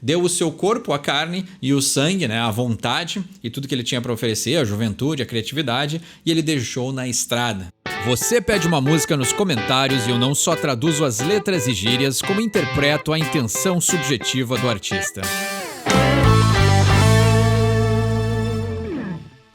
deu o seu corpo, a carne e o sangue, né, a vontade e tudo que ele tinha para oferecer, a juventude, a criatividade, e ele deixou na estrada. Você pede uma música nos comentários e eu não só traduzo as letras e gírias, como interpreto a intenção subjetiva do artista.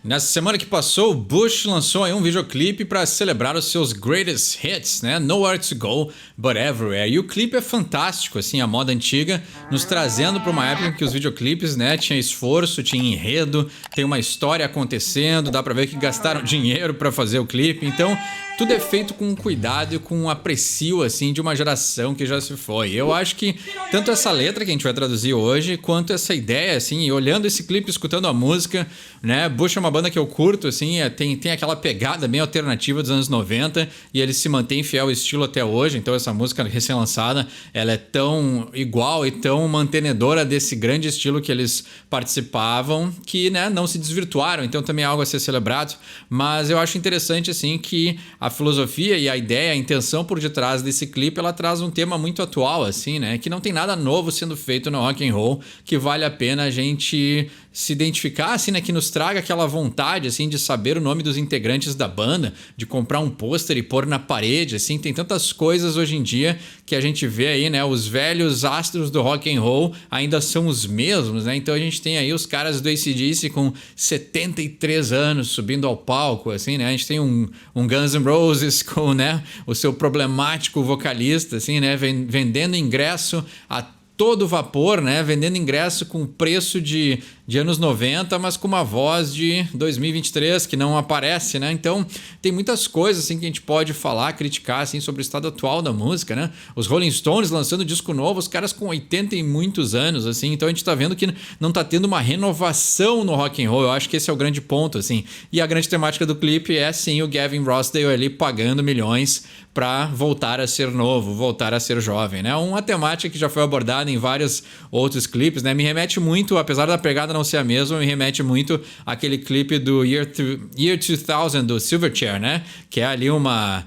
Nessa semana que passou, o Bush lançou aí um videoclipe para celebrar os seus greatest hits, né? Nowhere to Go, But Everywhere. E o clipe é fantástico, assim, a moda antiga, nos trazendo para uma época em que os videoclipes, né, tinha esforço, tinha enredo, tem uma história acontecendo, dá para ver que gastaram dinheiro para fazer o clipe. Então, tudo é feito com cuidado e com um aprecio, assim, de uma geração que já se foi. Eu acho que tanto essa letra que a gente vai traduzir hoje, quanto essa ideia, assim, e olhando esse clipe, escutando a música, né? Bush é uma banda que eu curto, assim, tem aquela pegada bem alternativa dos anos 90 e ele se mantém fiel ao estilo até hoje. Então essa música recém-lançada, ela é tão igual e tão mantenedora desse grande estilo que eles participavam que, né, não se desvirtuaram. Então também é algo a ser celebrado. Mas eu acho interessante, assim, que a filosofia e a ideia, a intenção por detrás desse clipe, ela traz um tema muito atual, assim, né? Que não tem nada novo sendo feito no rock and roll, que vale a pena a gente se identificar, assim, né? Que nos traga aquela vontade, assim, de saber o nome dos integrantes da banda, de comprar um pôster e pôr na parede, assim. Tem tantas coisas hoje em dia que a gente vê aí, né? Os velhos astros do rock and roll ainda são os mesmos, né? Então a gente tem aí os caras do AC/DC com 73 anos subindo ao palco, assim, né? A gente tem um Guns N' Roses com, né, o seu problemático vocalista, assim, né? Vendendo ingresso a todo vapor, né? Vendendo ingresso com preço de anos 90, mas com uma voz de 2023 que não aparece, né? Então, tem muitas coisas assim que a gente pode falar, criticar assim sobre o estado atual da música, né? Os Rolling Stones lançando disco novo, os caras com 80 e muitos anos, assim. Então a gente tá vendo que não tá tendo uma renovação no rock and roll. Eu acho que esse é o grande ponto, assim. E a grande temática do clipe é sim o Gavin Rossdale ali pagando milhões para voltar a ser novo, voltar a ser jovem, né? Uma temática que já foi abordada em vários outros clipes, né? Me remete muito, apesar da pegada não ser a mesma, me remete muito àquele clipe do Year 2000 do Silverchair, né? Que é ali uma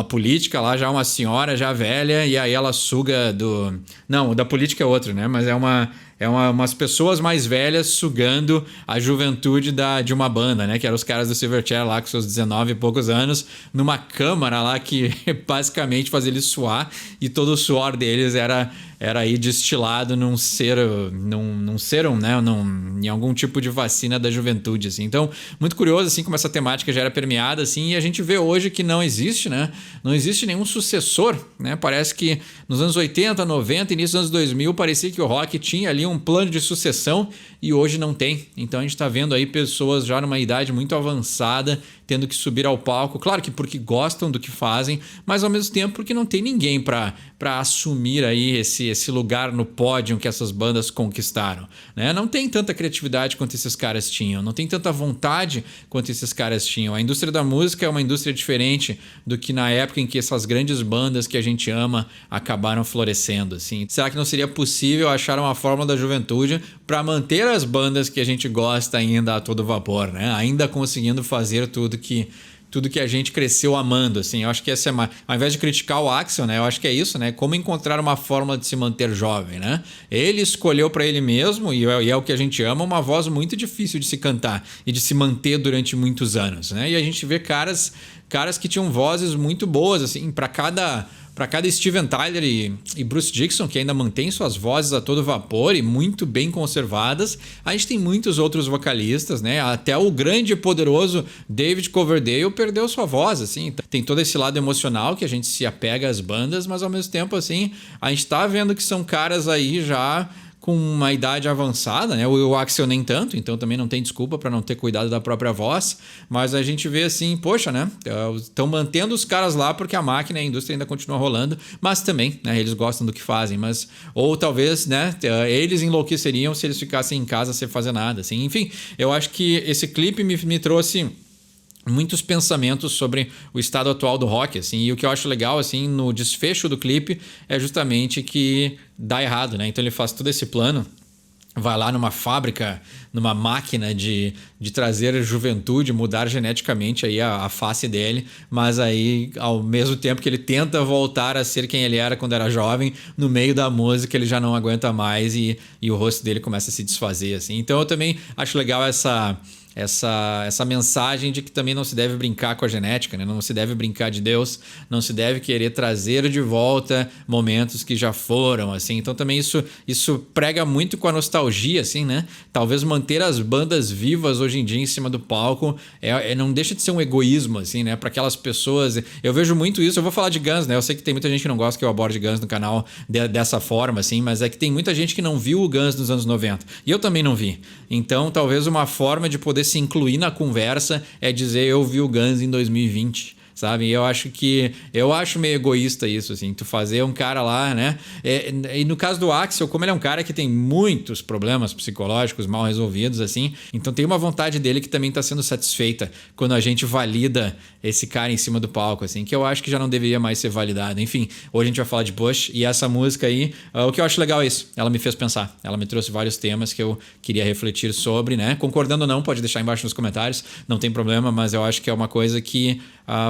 política lá, já uma senhora já velha, e aí ela suga do... Não, o da política é outro, né? Mas é umas pessoas mais velhas sugando a juventude de uma banda, né? Que eram os caras do Silverchair lá com seus 19 e poucos anos, numa câmara lá que basicamente fazia eles suar, e todo o suor deles era aí destilado num serum, né? Em algum tipo de vacina da juventude, assim. Então, muito curioso, assim, como essa temática já era permeada, assim, e a gente vê hoje que não existe, né? Não existe nenhum sucessor, né? Parece que nos anos 80, 90, início dos anos 2000, parecia que o rock tinha ali um plano de sucessão e hoje não tem. Então a gente está vendo aí pessoas já numa idade muito avançada tendo que subir ao palco, claro que porque gostam do que fazem, mas ao mesmo tempo porque não tem ninguém para assumir aí esse lugar no pódio que essas bandas conquistaram, né? Não tem tanta criatividade quanto esses caras tinham, não tem tanta vontade quanto esses caras tinham. A indústria da música é uma indústria diferente do que na época em que essas grandes bandas que a gente ama acabaram florescendo, assim. Será que não seria possível achar uma fórmula da juventude para manter as bandas que a gente gosta ainda a todo vapor, né? Ainda conseguindo fazer tudo que a gente cresceu amando, assim. Eu acho que essa ao invés de criticar o Axl, né? Eu acho que é isso, né? Como encontrar uma fórmula de se manter jovem, né? Ele escolheu para ele mesmo, e é o que a gente ama, uma voz muito difícil de se cantar e de se manter durante muitos anos, né? E a gente vê caras que tinham vozes muito boas, assim, para cada Steven Tyler e Bruce Dickinson, que ainda mantém suas vozes a todo vapor e muito bem conservadas. A gente tem muitos outros vocalistas, né? Até o grande e poderoso David Coverdale perdeu sua voz, assim. Tem todo esse lado emocional que a gente se apega às bandas, mas ao mesmo tempo, assim, a gente tá vendo que são caras aí já com uma idade avançada, né? O Axl nem tanto, então também não tem desculpa para não ter cuidado da própria voz, mas a gente vê assim, poxa, né? Estão mantendo os caras lá porque a máquina e a indústria ainda continua rolando, mas também, né? Eles gostam do que fazem, mas ou talvez, né? Eles enlouqueceriam se eles ficassem em casa sem fazer nada, assim. Enfim, eu acho que esse clipe me trouxe muitos pensamentos sobre o estado atual do rock, assim, e o que eu acho legal, assim, no desfecho do clipe é justamente que dá errado, né? Então ele faz todo esse plano vai lá numa fábrica, numa máquina de trazer juventude, mudar geneticamente aí a face dele, mas aí ao mesmo tempo que ele tenta voltar a ser quem ele era quando era jovem, no meio da música ele já não aguenta mais e o rosto dele começa a se desfazer, assim. Então eu também acho legal essa mensagem de que também não se deve brincar com a genética, né? Não se deve brincar de Deus, não se deve querer trazer de volta momentos que já foram, assim. Então também isso prega muito com a nostalgia, assim, né? Talvez manter as bandas vivas hoje em dia em cima do palco não deixa de ser um egoísmo, assim, né? Para aquelas pessoas. Eu vejo muito isso. Eu vou falar de Guns, né? Eu sei que tem muita gente que não gosta que eu aborde Guns no canal dessa forma, assim, mas é que tem muita gente que não viu o Guns nos anos 90. E eu também não vi. Então talvez uma forma de poder se incluir na conversa é dizer eu vi o Guns em 2020, sabe? Eu acho meio egoísta isso, assim, tu fazer um cara lá, né? E no caso do Axl, como ele é um cara que tem muitos problemas psicológicos mal resolvidos, assim, então tem uma vontade dele que também tá sendo satisfeita quando a gente valida esse cara em cima do palco, assim, que eu acho que já não deveria mais ser validado. Enfim, hoje a gente vai falar de Bush e essa música aí, o que eu acho legal é isso, ela me fez pensar, ela me trouxe vários temas que eu queria refletir sobre, né? Concordando ou não, pode deixar embaixo nos comentários, não tem problema, mas eu acho que é uma coisa que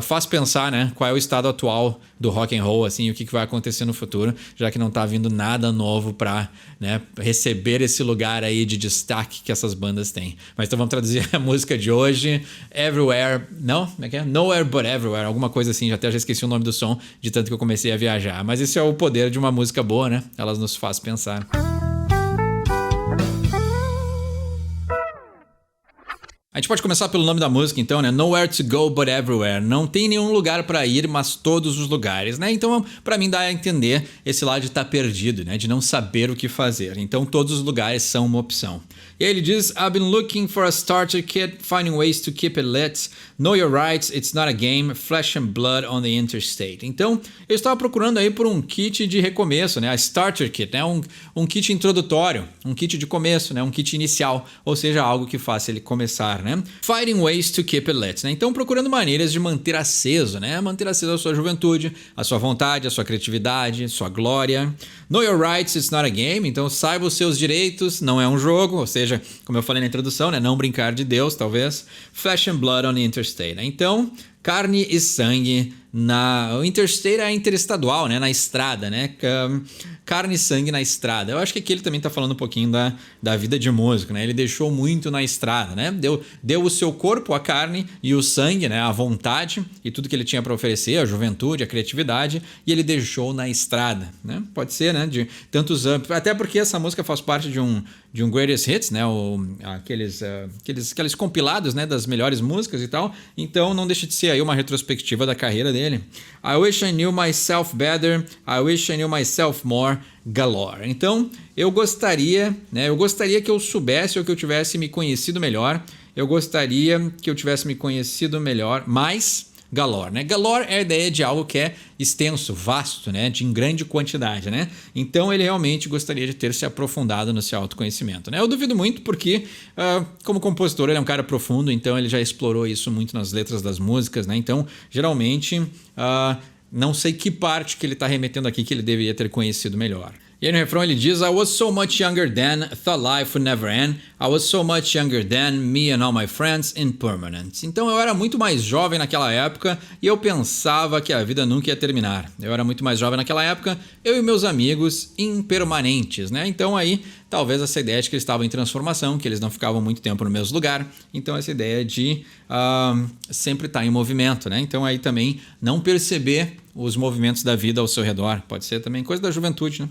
faz pensar, né, qual é o estado atual do rock and roll, assim, o que vai acontecer no futuro, já que não tá vindo nada novo para, né, receber esse lugar aí de destaque que essas bandas têm. Mas então vamos traduzir a música de hoje, Everywhere, não? Como é que é? Nowhere But Everywhere, alguma coisa assim, já esqueci o nome do som, de tanto que eu comecei a viajar. Mas esse é o poder de uma música boa, né? Elas nos faz pensar. A gente pode começar pelo nome da música, então, né? Nowhere to go but everywhere. Não tem nenhum lugar para ir, mas todos os lugares, né? Então, para mim, dá a entender esse lado de estar perdido, né? De não saber o que fazer. Então, todos os lugares são uma opção. E aí ele diz, I've been looking for a starter kit, finding ways to keep it lit. Know your rights, it's not a game, flesh and blood on the interstate. Então, eu estava procurando aí por um kit de recomeço, né? A starter kit, né? Um kit introdutório, um kit de começo, né? Um kit inicial, ou seja, algo que faça ele começar, né? Finding ways to keep it lit, né? Então, procurando maneiras de manter aceso, né? Manter aceso a sua juventude, a sua vontade, a sua criatividade, a sua glória. Know your rights, it's not a game. Então, saiba os seus direitos, não é um jogo, ou seja, como eu falei na introdução, né? Não brincar de Deus, talvez. Flesh and blood on the interstate, né? Então, carne e sangue o interstate é interestadual, né? Na estrada, né? Carne e sangue na estrada. Eu acho que aqui ele também tá falando um pouquinho da vida de músico, né? Ele deixou muito na estrada, né? Deu o seu corpo, a carne e o sangue, né? A vontade e tudo que ele tinha para oferecer, a juventude, a criatividade, e ele deixou na estrada, né? Pode ser, né? De tantos anos. Até porque essa música faz parte de um Greatest Hits, né? Aqueles compilados, né? Das melhores músicas e tal. Então não deixa de ser aí uma retrospectiva da carreira dele. I wish I knew myself better. I wish I knew myself more. Galore. Então, eu gostaria que eu soubesse ou que eu tivesse me conhecido melhor. Eu gostaria que eu tivesse me conhecido melhor, mais galore, né? Galore é a ideia de algo que é extenso, vasto, né? Em grande quantidade, né? Então ele realmente gostaria de ter se aprofundado no seu autoconhecimento, né? Eu duvido muito porque, como compositor, ele é um cara profundo, então ele já explorou isso muito nas letras das músicas, né? Então, geralmente, não sei que parte que ele está remetendo aqui que ele deveria ter conhecido melhor. E aí no refrão ele diz, I was so much younger then, thought life would never end. I was so much younger then, me and all my friends, impermanent. Então eu era muito mais jovem naquela época e eu pensava que a vida nunca ia terminar. Eu era muito mais jovem naquela época, eu e meus amigos, impermanentes, né? Então aí, talvez essa ideia de que eles estavam em transformação, que eles não ficavam muito tempo no mesmo lugar. Então essa ideia de sempre estar em movimento, né? Então aí também não perceber os movimentos da vida ao seu redor. Pode ser também coisa da juventude, né?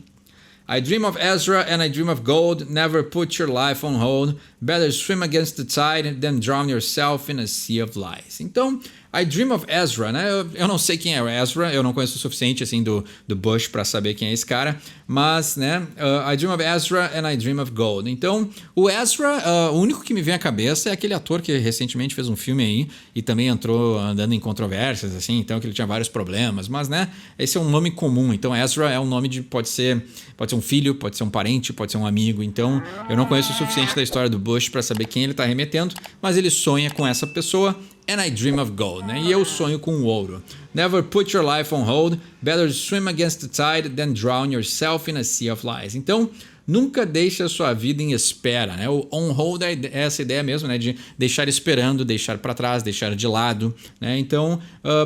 I dream of Ezra and I dream of gold. Never put your life on hold. Better swim against the tide than drown yourself in a sea of lies. Então, I dream of Ezra, né? Eu não sei quem é o Ezra, eu não conheço o suficiente assim do Bush para saber quem é esse cara, mas, né? I dream of Ezra and I dream of gold. Então, o Ezra, o único que me vem à cabeça é aquele ator que recentemente fez um filme aí e também entrou andando em controvérsias, assim, então que ele tinha vários problemas, mas, né? Esse é um nome comum. Então, Ezra é um nome de pode ser um filho, pode ser um parente, pode ser um amigo. Então, eu não conheço o suficiente da história do Bush para saber quem ele está remetendo, mas ele sonha com essa pessoa. And I dream of gold, né? E eu sonho com o ouro. Never put your life on hold. Better swim against the tide than drown yourself in a sea of lies. Então, nunca deixe a sua vida em espera, né? O on hold é essa ideia mesmo, né? De deixar esperando, deixar para trás, deixar de lado, né? Então,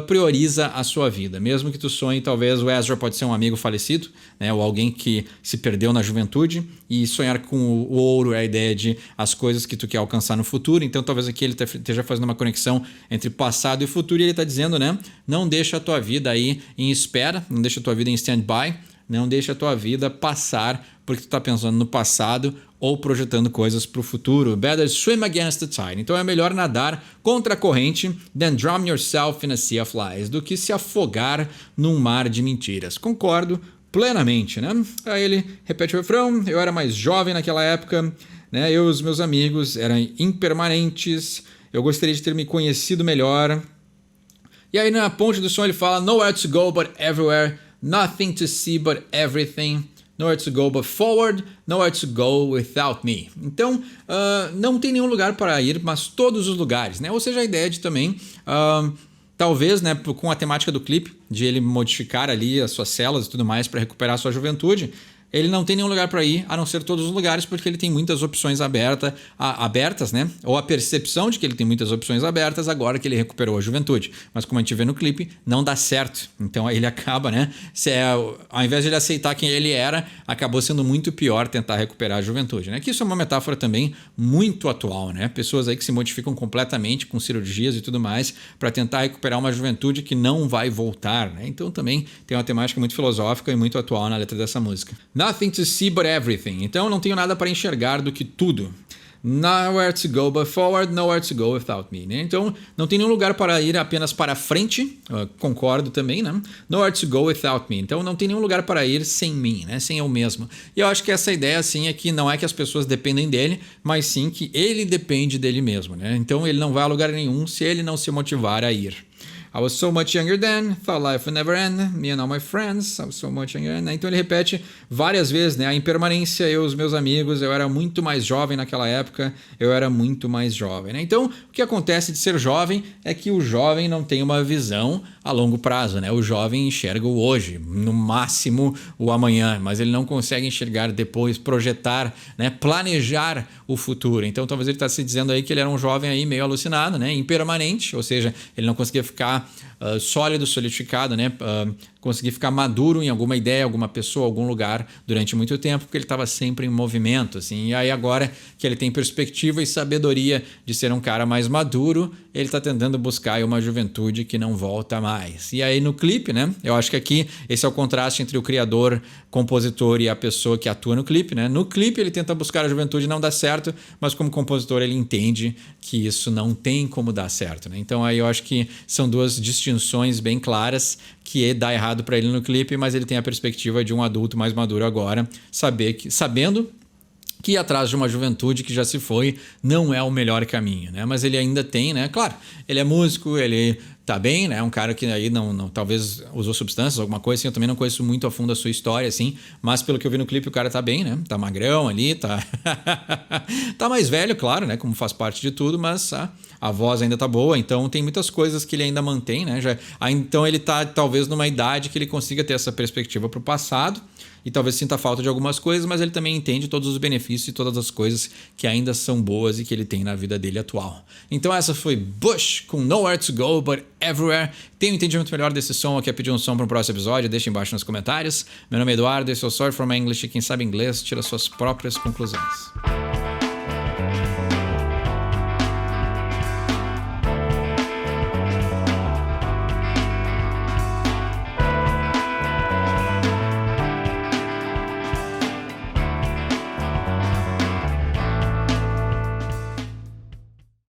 prioriza a sua vida. Mesmo que tu sonhe, talvez o Ezra pode ser um amigo falecido, né? Ou alguém que se perdeu na juventude, e sonhar com o ouro é a ideia de as coisas que tu quer alcançar no futuro. Então, talvez aqui ele esteja fazendo uma conexão entre passado e futuro, e ele está dizendo, né? Não deixa a tua vida aí em espera, não deixa a tua vida em stand-by, não deixa a tua vida passar porque tu está pensando no passado ou projetando coisas para o futuro. Better swim against the tide. Então é melhor nadar contra a corrente than drown yourself in a sea of lies, do que se afogar num mar de mentiras. Concordo plenamente, né? Aí ele repete o refrão: eu era mais jovem naquela época, né? Eu e os meus amigos eram impermanentes, eu gostaria de ter me conhecido melhor. E aí na ponte do som ele fala: nowhere to go but everywhere, nothing to see but everything, nowhere to go but forward, nowhere to go without me. Então, não tem nenhum lugar para ir, mas todos os lugares, né? Ou seja, a ideia de também, talvez, né, com a temática do clipe, de ele modificar ali as suas células e tudo mais para recuperar a sua juventude, ele não tem nenhum lugar para ir, a não ser todos os lugares, porque ele tem muitas opções abertas, né? Ou a percepção de que ele tem muitas opções abertas agora que ele recuperou a juventude. Mas como a gente vê no clipe, não dá certo. Então aí ele acaba, né? Ao invés de ele aceitar quem ele era, acabou sendo muito pior tentar recuperar a juventude, né? Que isso é uma metáfora também muito atual, né? Pessoas aí que se modificam completamente com cirurgias e tudo mais para tentar recuperar uma juventude que não vai voltar, né? Então também tem uma temática muito filosófica e muito atual na letra dessa música. Nothing to see but everything. Então não tenho nada para enxergar do que tudo. Nowhere to go but forward, nowhere to go without me. Né? Então não tem nenhum lugar para ir apenas para frente. Concordo também, né? Nowhere to go without me. Então não tem nenhum lugar para ir sem mim, né? Sem eu mesmo. E eu acho que essa ideia assim é que não é que as pessoas dependem dele, mas sim que ele depende dele mesmo, né? Então ele não vai a lugar nenhum se ele não se motivar a ir. I was so much younger then, thought life would never end, me and all my friends, I was so much younger then. Então ele repete várias vezes, né? A impermanência, eu e os meus amigos, eu era muito mais jovem naquela época, eu era muito mais jovem, né? Então, o que acontece de ser jovem é que o jovem não tem uma visão a longo prazo, né? O jovem enxerga o hoje, no máximo o amanhã, mas ele não consegue enxergar depois, projetar, né? Planejar o futuro. Então, talvez ele está se dizendo aí que ele era um jovem aí meio alucinado, né? Impermanente, ou seja, ele não conseguia ficar sólido, solidificado, né? Conseguir ficar maduro em alguma ideia, alguma pessoa, algum lugar durante muito tempo, porque ele estava sempre em movimento, assim. E aí agora que ele tem perspectiva e sabedoria de ser um cara mais maduro, ele está tentando buscar uma juventude que não volta mais. E aí no clipe, né? Eu acho que aqui esse é o contraste entre o criador, compositor e a pessoa que atua no clipe, né? No clipe ele tenta buscar a juventude e não dá certo, mas como compositor ele entende que isso não tem como dar certo, né? Então aí eu acho que são duas distinções bem claras que dá errado para ele no clipe, mas ele tem a perspectiva de um adulto mais maduro agora, sabendo que ir atrás de uma juventude que já se foi não é o melhor caminho, né? Mas ele ainda tem, né? Claro, ele é músico, ele tá bem, né? Um cara que aí não talvez usou substâncias, alguma coisa assim. Eu também não conheço muito a fundo a sua história, assim, mas pelo que eu vi no clipe o cara tá bem, né? Tá magrão ali, tá tá mais velho, claro, né? Como faz parte de tudo, mas a voz ainda tá boa, então tem muitas coisas que ele ainda mantém, né? Então ele tá talvez numa idade que ele consiga ter essa perspectiva pro passado e talvez sinta falta de algumas coisas, mas ele também entende todos os benefícios e todas as coisas que ainda são boas e que ele tem na vida dele atual. Então essa foi Bush com Nowhere to Go But Everywhere. Tem um entendimento melhor desse som ou quer pedir um som para um próximo episódio? Deixa embaixo nos comentários. Meu nome é Eduardo, esse é o Sorry for My English e quem sabe inglês tira suas próprias conclusões.